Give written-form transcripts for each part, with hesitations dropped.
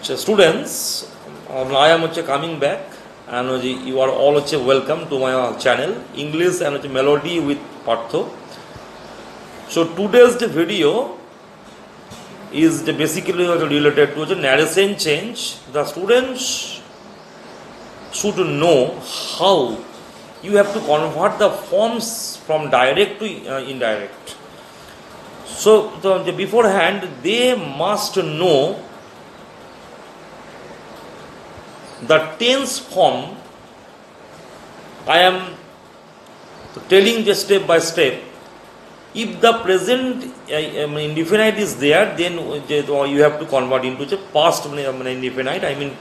Students, I am coming back and you are all welcome to my channel English and Melody with Partho. So today's video is basically related to the narration change. The students should know how you have to convert the forms from direct to indirect. So beforehand they must know the tense form. I am telling just step by step. If the present indefinite is there, then you have to convert into the past indefinite. I mean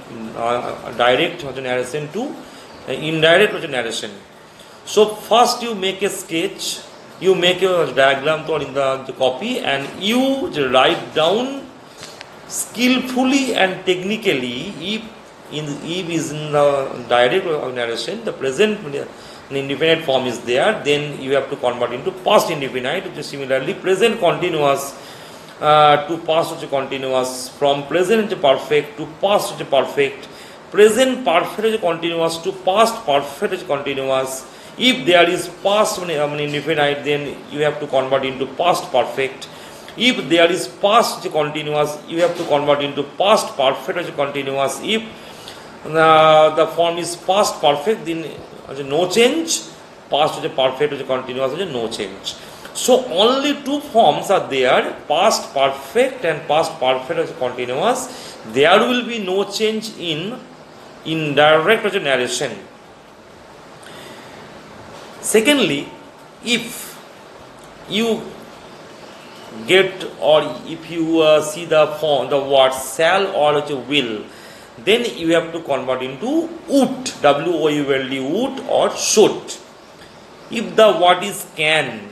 direct narration to indirect narration. So first you make a sketch, you make a diagram in the copy, and you write down skillfully and technically. If is in the direct narration, the present indefinite form is there, then you have to convert into past indefinite, which is similarly present continuous to past continuous, from present perfect to past perfect, present perfect continuous to past perfect continuous. If there is past indefinite, then you have to convert into past perfect. If there is past continuous, you have to convert into past perfect continuous. If the form is past perfect, then no change. Past perfect continuous, no change. So only two forms are there, past perfect and past perfect continuous. There will be no change in indirect narration. Secondly, if you get or if you see the form, the word shall or will, then you have to convert into would, W-O-U-L-D, would or should. If the word is can,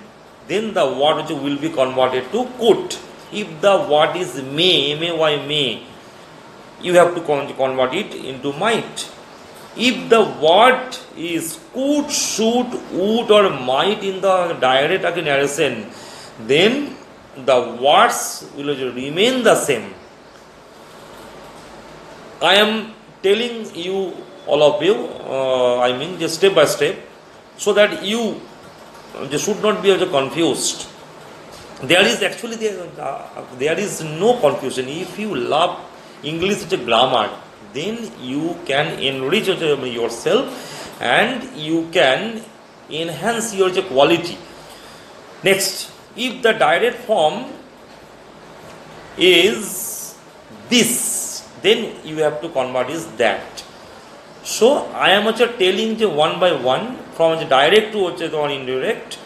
then the word will be converted to could. If the word is may, M-A-Y, may, you have to convert it into might. If the word is could, should, would or might in the direct narration, then the words will remain the same. I am telling you, all of you, I mean just step by step, so that you should not be confused. There is actually there is no confusion. If you love English grammar, then you can enrich yourself and you can enhance your quality. Next, if the direct form is this, then you have to convert is that. So I am telling you one by one from the direct to indirect.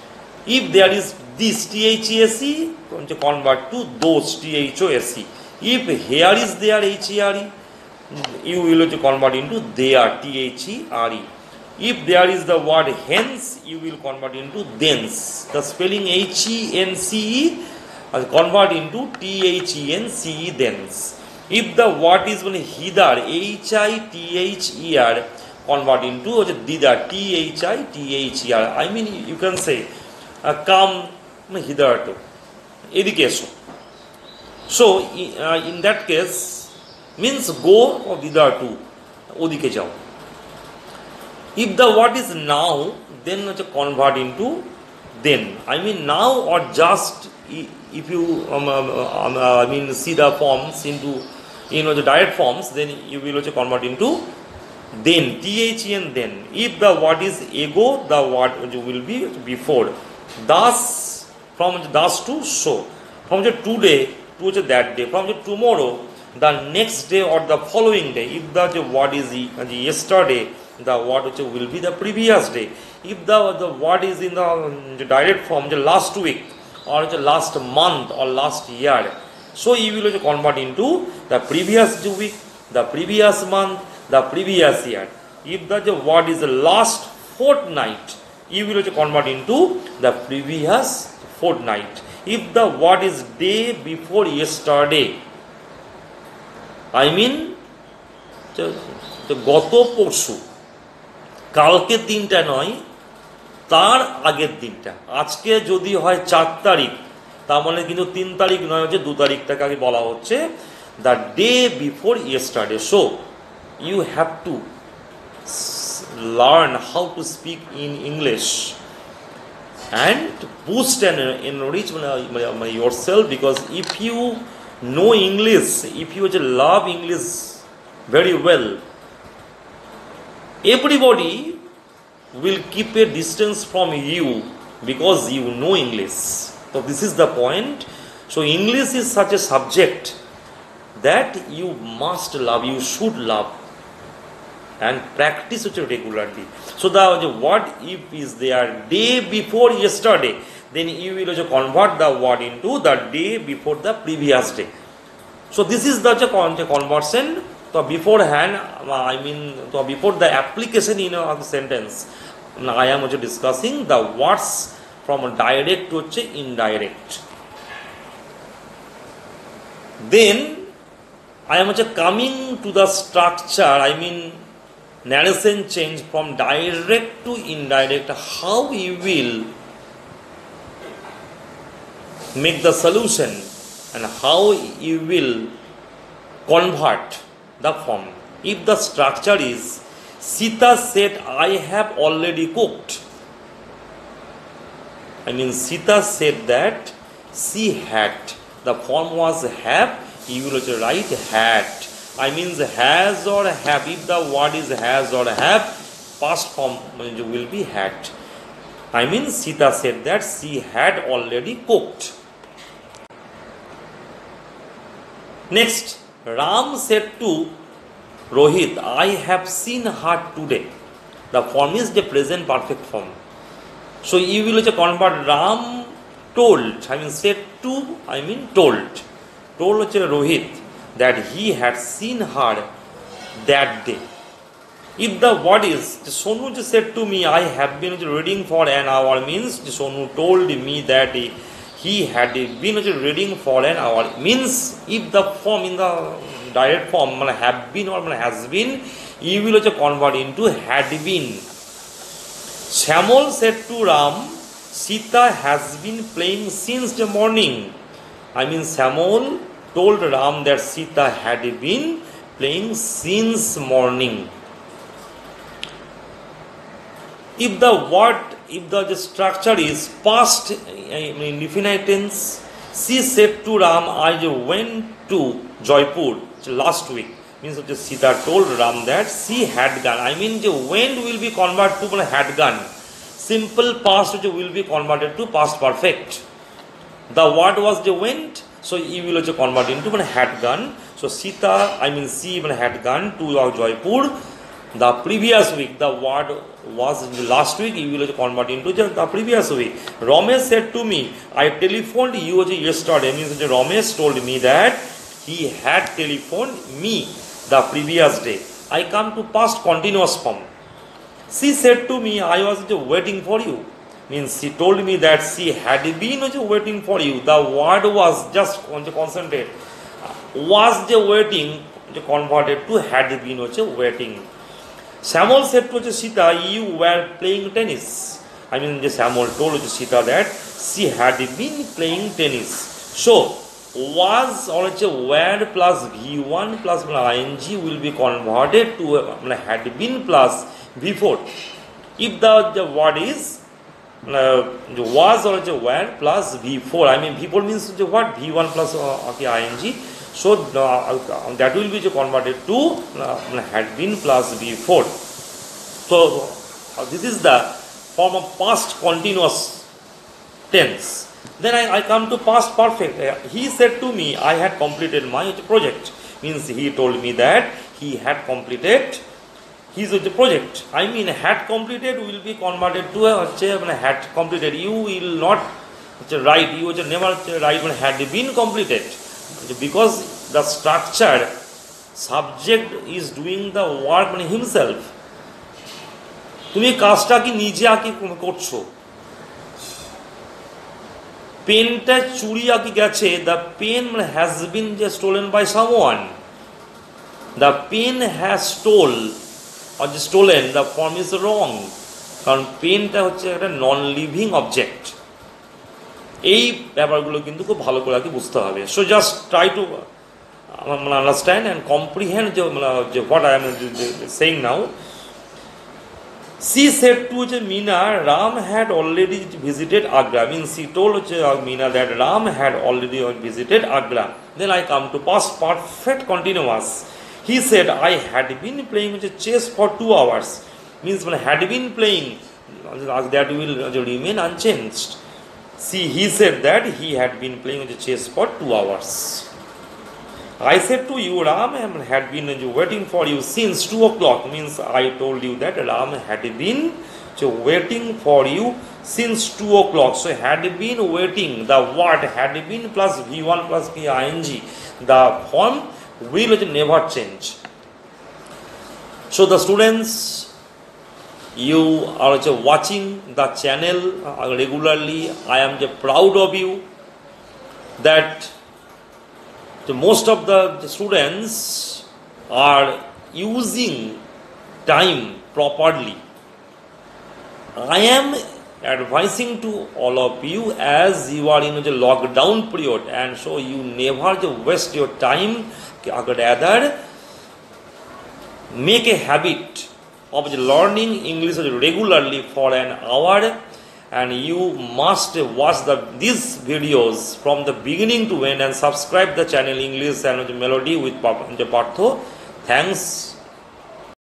If there is this, THESE, convert to those, THOSE. If here is there, HERE, you will convert into there, THERE. If there is the word hence, you will convert into thence. The spelling HENCE convert into THENCE, thence. If the word is hither, HITHER, convert into thither, THITHER. I mean, you can say, come hither to. Education. So, in that case, means go or thither to. Odike jao. If the word is now, then convert into then. I mean, now or just, if you I mean see the forms into the direct forms, then you will convert into then, THEN, then. If the word is ego, the word will be before. Thus, from thus to so. From the today to that day. From the tomorrow, the next day or the following day. If the word is yesterday, the word will be the previous day. If the word is in the direct form, the last week or the last month or last year, so you will convert into the previous week, the previous month, the previous year. If the word is the last fortnight, you will convert into the previous fortnight. If the word is day before yesterday, I mean the goto porshu, কালকের দিনটা নয়, তার আগের দিনটা। আজকে যদি হয় 4 তারিখ, তার মানে কিন্তু 3 তারিখ নয়, 2 তারিখটাকে আগে বলা হচ্ছে। the day before yesterday. So you have to learn how to speak in English and boost and enrich yourself, because if you know English, if you love English very well, everybody will keep a distance from you because you know English. So this is the point. So English is such a subject that you must love, you should love and practice it regularly. So the what if is there day before yesterday, then you will convert the word into the day before the previous day. So this is the conversion. So beforehand, I mean, so before the application in a sentence, I am discussing the words from direct to indirect. Then I am coming to the structure, I mean narration change from direct to indirect, how you will make the solution and how you will convert the form. If the structure is Sita said, I have already cooked. I mean Sita said that she had. The form was have, you will write had. I mean has or have. If the word is has or have, past form will be had. I mean Sita said that she had already cooked. Next, Ram said to Rohit, I have seen her today. The form is the present perfect form. So you will convert Ram told, I mean said to, I mean told. Told Rohit that he had seen her that day. If the word is, Sonu said to me, I have been reading for an hour, means Sonu told me that he had been reading for an hour. Means if the form in the direct form have been or has been, you will convert into had been. Samuel said to Ram, Sita has been playing since the morning. I mean Samuel told Ram that Sita had been playing since morning. If the word, if the structure is past indefinite tense, she said to Ram, I went to Jaipur last week. Means Sita told Ram that she had gone. I mean the went will be converted to had gone. Simple past will be converted to past perfect. The word was the went, so you will convert into had gone. So Sita, I mean she had gone to Jaipur the previous week. The word was last week, you will convert into the previous week. Ramesh said to me, I telephoned you yesterday. Means Ramesh told me that he had telephoned me the previous day. I come to past continuous form. She said to me, I was waiting for you. Means she told me that she had been waiting for you. The word was just concentrate. Was the waiting converted to had been waiting. Samuel said to Sita, you were playing tennis. I mean Samuel told Sita that she had been playing tennis. So was or were plus V1 plus ing will be converted to had been plus before. If the word is was or were plus V4, I mean V4 means what? V1 plus ing. So that will be converted to had been plus V4. So this is the form of past continuous tense. Then I come to past perfect. He said to me, I had completed my project. Means he told me that he had completed his project. I mean had completed will be converted to had completed. You will not write, you will never write had been completed. Because the structure subject is doing the work himself. তুমি কাজটা কি নিজে আঁকি করছো, পেনটা চুরি আঁকি গেছে, the pen has been stolen by someone, the pen has stole or stolen, the form is wrong, কারণ পেনটা হচ্ছে একটা নন লিভিং অবজেক্ট। এই ব্যাপারগুলো কিন্তু খুব ভালো করে বুঝতে হবে। So just try to understand and comprehend what I am saying now. She said to Meena, Ram had already visited Agra. Means she told Meena that Ram had already visited Agra. Then I come to past perfect continuous. He said, I had been playing chess for 2 hours. Means when I had been playing, that will remain unchanged. See, he said that he had been playing chess for 2 hours. I said to you, Ram had been waiting for you since 2 o'clock. Means I told you that Ram had been waiting for you since 2 o'clock. So had been waiting, the word had been plus V1 plus ing, the form will never change. So the students, you are watching the channel regularly. I am proud of you that most of the students are using time properly. I am advising to all of you as you are in the lockdown period, and so you never waste your time. Rather, make a habit of learning English regularly for an hour, and you must watch these videos from the beginning to end and subscribe the channel English and Melody with Partho. Thanks.